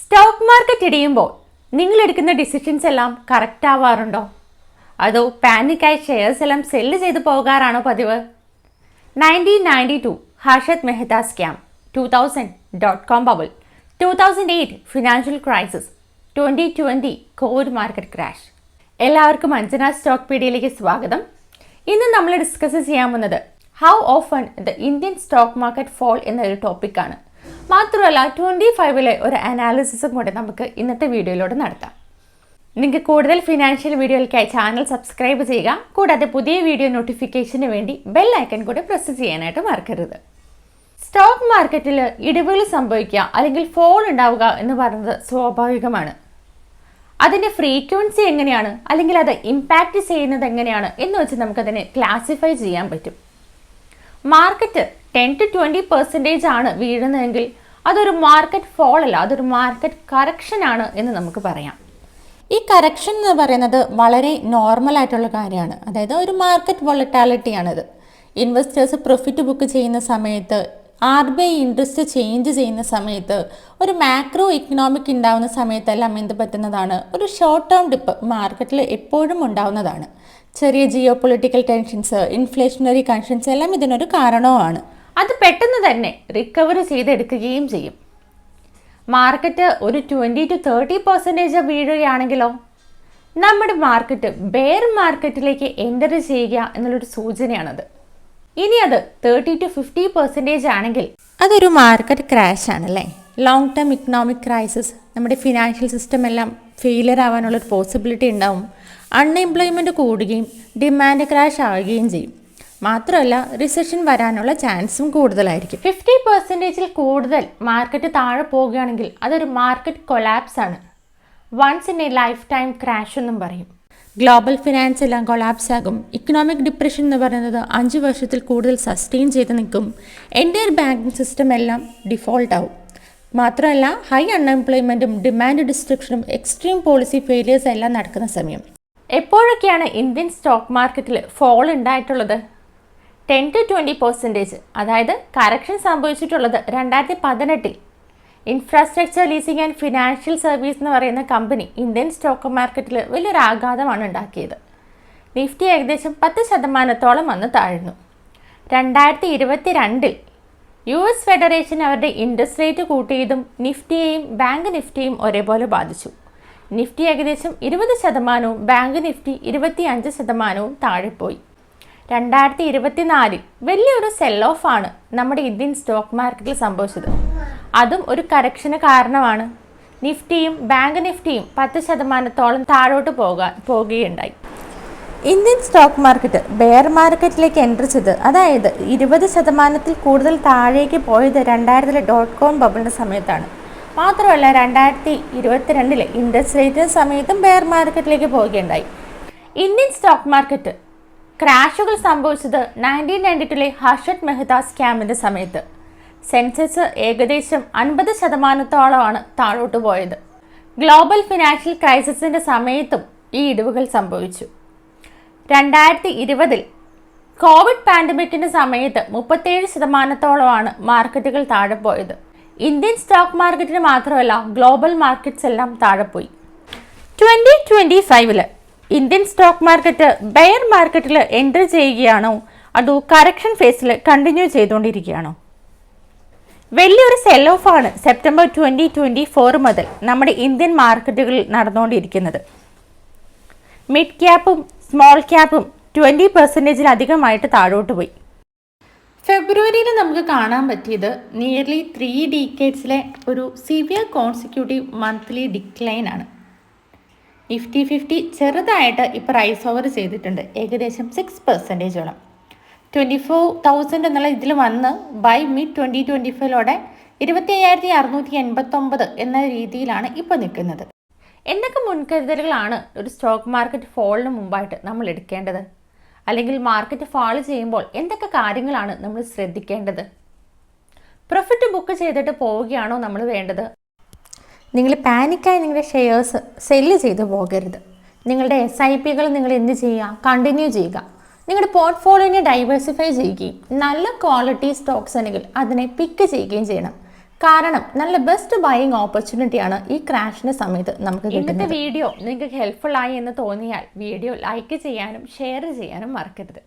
Stock market ഇടിയുമ്പോൾ നിങ്ങൾ എടുക്കുന്ന decisions എല്ലാം കറക്റ്റ് ആവാറുണ്ടോ? അതോ പാനിക്കായി ഷെയർസ് എല്ലാം സെല്ല് ചെയ്ത് പോകാറാണോ പതിവ്? 1992 Harshad Mehta scam, 2000 bubble, 2008 financial crisis, 2020 Covid market crash. എല്ലാവർക്കും അഞ്ജന സ്റ്റോക്ക് പീഡിയയിലേക്ക് സ്വാഗതം. ഇന്ന് നമ്മൾ ഡിസ്കസ് ചെയ്യാൻ പോകുന്നത് how often the Indian stock market fall എന്നൊരു ടോപ്പിക്കാണ്. മാത്രമല്ല 25 ഒരു അനാലിസിസും കൂടെ നമുക്ക് ഇന്നത്തെ വീഡിയോയിലൂടെ നടത്താം. നിങ്ങൾക്ക് കൂടുതൽ ഫിനാൻഷ്യൽ വീഡിയോകൾക്കായി ചാനൽ സബ്സ്ക്രൈബ് ചെയ്യുക. കൂടാതെ പുതിയ വീഡിയോ നോട്ടിഫിക്കേഷന് വേണ്ടി ബെൽ ഐക്കൺ കൂടെ പ്രസ് ചെയ്യാനായിട്ട് മറക്കരുത്. സ്റ്റോക്ക് മാർക്കറ്റിൽ ഇടിവുകൾ സംഭവിക്കുക അല്ലെങ്കിൽ ഫോൾ ഉണ്ടാവുക എന്ന് പറയുന്നത് സ്വാഭാവികമാണ്. അതിൻ്റെ ഫ്രീക്വൻസി എങ്ങനെയാണ് അല്ലെങ്കിൽ അത് ഇമ്പാക്റ്റ് ചെയ്യുന്നത് എങ്ങനെയാണ് എന്ന് വെച്ച് നമുക്കതിനെ ക്ലാസിഫൈ ചെയ്യാൻ പറ്റും. മാർക്കറ്റ് 10-20% ആണ് വീഴുന്നതെങ്കിൽ അതൊരു മാർക്കറ്റ് ഫോൾ അല്ല, അതൊരു മാർക്കറ്റ് കറക്ഷൻ ആണ് എന്ന് നമുക്ക് പറയാം. ഈ കറക്ഷൻ എന്ന് പറയുന്നത് വളരെ നോർമൽ ആയിട്ടുള്ള കാര്യമാണ്. അതായത് ഒരു മാർക്കറ്റ് വോളറ്റാലിറ്റിയാണിത്. ഇൻവെസ്റ്റേഴ്സ് പ്രോഫിറ്റ് ബുക്ക് ചെയ്യുന്ന സമയത്ത്, RBI ഇൻട്രസ്റ്റ് ചേഞ്ച് ചെയ്യുന്ന സമയത്ത്, ഒരു മാക്രോ ഇക്കണോമിക് ഉണ്ടാവുന്ന സമയത്തെല്ലാം എന്ത് പറ്റുന്നതാണ്, ഒരു ഷോർട്ട് ടേം ഡിപ്പ് മാർക്കറ്റിൽ എപ്പോഴും ഉണ്ടാവുന്നതാണ്. ചെറിയ ജിയോ പൊളിറ്റിക്കൽ ടെൻഷൻസ്, ഇൻഫ്ലേഷണറി കൺഷൻസ് എല്ലാം ഇതിനൊരു കാരണവുമാണ്. അത് പെട്ടെന്ന് തന്നെ റിക്കവറി ചെയ്തെടുക്കുകയും ചെയ്യും. മാർക്കറ്റ് ഒരു 20-30% വീഴുകയാണെങ്കിലോ നമ്മുടെ മാർക്കറ്റ് ബെയർ മാർക്കറ്റിലേക്ക് എൻ്റർ ചെയ്യുക എന്നുള്ളൊരു സൂചനയാണത്. ഇനി അത് 30-50% ആണെങ്കിൽ അതൊരു മാർക്കറ്റ് ക്രാഷ് ആണല്ലേ. ലോങ് ടേം ഇക്കണോമിക് ക്രൈസിസ്, നമ്മുടെ ഫിനാൻഷ്യൽ സിസ്റ്റം എല്ലാം ഫെയിലിയർ ആവാനുള്ളൊരു പോസിബിലിറ്റി ഉണ്ടാവും. അൺഎംപ്ലോയ്മെൻറ്റ് കൂടുകയും ഡിമാൻഡ് ക്രാഷ് ആവുകയും ചെയ്യും. മാത്രമല്ല റിസഷൻ വരാനുള്ള ചാൻസും കൂടുതലായിരിക്കും. 50% കൂടുതൽ മാർക്കറ്റ് താഴെ പോവുകയാണെങ്കിൽ അതൊരു മാർക്കറ്റ് കൊളാപ്സ് ആണ്. Once in a lifetime crash എന്നും പറയും. ഗ്ലോബൽ ഫിനാൻസ് എല്ലാം കൊളാപ്സ് ആകും. ഇക്കണോമിക് ഡിപ്രഷൻ എന്ന് പറയുന്നത് 5 വർഷത്തിൽ കൂടുതൽ സസ്റ്റെയിൻ ചെയ്ത് നിൽക്കും. എൻ്റയർ ബാങ്കിങ് സിസ്റ്റം എല്ലാം ഡിഫോൾട്ട് ആവും. മാത്രമല്ല ഹൈ അൺഎംപ്ലോയ്മെൻറ്റും ഡിമാൻഡ് ഡിസ്ട്രക്ഷനും എക്സ്ട്രീം പോളിസി ഫെയിലിയേഴ്സ് എല്ലാം നടക്കുന്ന സമയം. എപ്പോഴൊക്കെയാണ് ഇന്ത്യൻ സ്റ്റോക്ക് മാർക്കറ്റിൽ ഫോൾ ഉണ്ടായിട്ടുള്ളത്? 10-20%. അതായത് കറക്ഷൻ സംഭവിച്ചിട്ടുള്ളത് 2018 infrastructure leasing and financial service എന്ന് പറയുന്ന കമ്പനി ഇന്ത്യൻ സ്റ്റോക്ക് മാർക്കറ്റിൽ വലിയൊരു ആഘാതമാണ് ഉണ്ടാക്കിയത്. നിഫ്റ്റി ഏകദേശം 10% വന്ന് താഴ്ന്നു. 2022 US ഫെഡറേഷൻ അവരുടെ ഇൻട്രസ്റ്റ് റേറ്റ് കൂട്ടിയതും നിഫ്റ്റിയെയും ബാങ്ക് നിഫ്റ്റിയും ഒരേപോലെ ബാധിച്ചു. നിഫ്റ്റി ഏകദേശം 20%, ബാങ്ക് നിഫ്റ്റി 25% താഴെപ്പോയി. 2024 വലിയൊരു സെൽ ഓഫ് ആണ് നമ്മുടെ ഇന്ത്യൻ സ്റ്റോക്ക് മാർക്കറ്റിൽ സംഭവിച്ചത്. അതും ഒരു കറക്ഷന് കാരണമാണ്. നിഫ്റ്റിയും ബാങ്ക് നിഫ്റ്റിയും 10% താഴോട്ട് പോകുകയുണ്ടായി. ഇന്ത്യൻ സ്റ്റോക്ക് മാർക്കറ്റ് ബെയർ മാർക്കറ്റിലേക്ക് എൻ്റർ ചെയ്ത്, അതായത് 20% കൂടുതൽ താഴേക്ക് പോയത് 2000 ബബിളിൻ്റെ സമയത്താണ്. മാത്രമല്ല 2022 ഇൻട്രസ്റ്റ് റേറ്റ് സമയത്തും ബെയർ മാർക്കറ്റിലേക്ക് പോവുകയുണ്ടായി. ഇന്ത്യൻ സ്റ്റോക്ക് മാർക്കറ്റ് ക്രാഷുകൾ സംഭവിച്ചത് 1992 ഹർഷത് മെഹ്ത സ്കാമിൻ്റെ സമയത്ത്. സെൻസെക്സ് ഏകദേശം 50% താഴോട്ട് പോയത്. ഗ്ലോബൽ ഫിനാൻഷ്യൽ ക്രൈസിസിൻ്റെ സമയത്തും ഈ ഇടിവുകൾ സംഭവിച്ചു. 2020 കോവിഡ് പാൻഡമിക്കിൻ്റെ സമയത്ത് 37% മാർക്കറ്റുകൾ താഴെ പോയത്. ഇന്ത്യൻ സ്റ്റോക്ക് മാർക്കറ്റിന് മാത്രമല്ല ഗ്ലോബൽ മാർക്കറ്റ്സ് എല്ലാം താഴെപ്പോയി. 2025 ഇന്ത്യൻ സ്റ്റോക്ക് മാർക്കറ്റ് ബെയർ മാർക്കറ്റിൽ എൻ്റർ ചെയ്യുകയാണോ അതോ കറക്ഷൻ ഫേസിൽ കണ്ടിന്യൂ ചെയ്തുകൊണ്ടിരിക്കുകയാണോ? വലിയൊരു സെൽ ഓഫാണ് സെപ്റ്റംബർ 2024 മുതൽ നമ്മുടെ ഇന്ത്യൻ മാർക്കറ്റുകളിൽ നടന്നുകൊണ്ടിരിക്കുന്നത്. മിഡ് ക്യാപ്പും സ്മോൾ ക്യാപ്പും 20%-അധികമായിട്ട് താഴോട്ട് പോയി. ഫെബ്രുവരിയിൽ നമുക്ക് കാണാൻ പറ്റിയത് നിയർലി 3 ഡീക്കേഡ്സിലെ ഒരു സിവിയർ കോൺസിക്യൂട്ടീവ് മന്ത്ലി ഡിക്ലൈൻ ആണ്. നിഫ്റ്റി 50 ചെറുതായിട്ട് ഇപ്പോൾ റൈസ് ഓവർ ചെയ്തിട്ടുണ്ട്, ഏകദേശം 6%. 24,000 എന്നുള്ള ഇതിൽ വന്ന് ബൈ മിഡ് 2025 25,689 എന്ന രീതിയിലാണ് ഇപ്പോൾ നിൽക്കുന്നത്. എന്തൊക്കെ മുൻകരുതലുകളാണ് ഒരു സ്റ്റോക്ക് മാർക്കറ്റ് ഫോളിന് മുമ്പായിട്ട് നമ്മൾ എടുക്കേണ്ടത്? അല്ലെങ്കിൽ മാർക്കറ്റ് ഫാൾ ചെയ്യുമ്പോൾ എന്തൊക്കെ കാര്യങ്ങളാണ് നമ്മൾ ശ്രദ്ധിക്കേണ്ടത്? പ്രോഫിറ്റ് ബുക്ക് ചെയ്തിട്ട് പോവുകയാണോ നമ്മൾ വേണ്ടത്? നിങ്ങൾ പാനിക്കായി നിങ്ങളുടെ ഷെയർസ് സെല്ല് ചെയ്ത് പോകരുത്. നിങ്ങളുടെ SIPകൾ നിങ്ങൾ എന്ത് ചെയ്യുക? കണ്ടിന്യൂ ചെയ്യുക. നിങ്ങളുടെ പോർട്ട്ഫോളിയോനെ ഡൈവേഴ്സിഫൈ ചെയ്യുകയും നല്ല ക്വാളിറ്റി സ്റ്റോക്സ് ആണെങ്കിൽ അതിനെ പിക്ക് ചെയ്യുകയും ചെയ്യണം. കാരണം നല്ല ബെസ്റ്റ് ബൈയിങ് ഓപ്പർച്യൂണിറ്റിയാണ് ഈ ക്രാഷിൻ്റെ സമയത്ത് നമുക്ക് കിട്ടുന്നത്. ഇന്നത്തെ വീഡിയോ നിങ്ങൾക്ക് ഹെൽപ്ഫുൾ ആയി എന്ന് തോന്നിയാൽ വീഡിയോ ലൈക്ക് ചെയ്യാനും ഷെയർ ചെയ്യാനും മറക്കരുത്.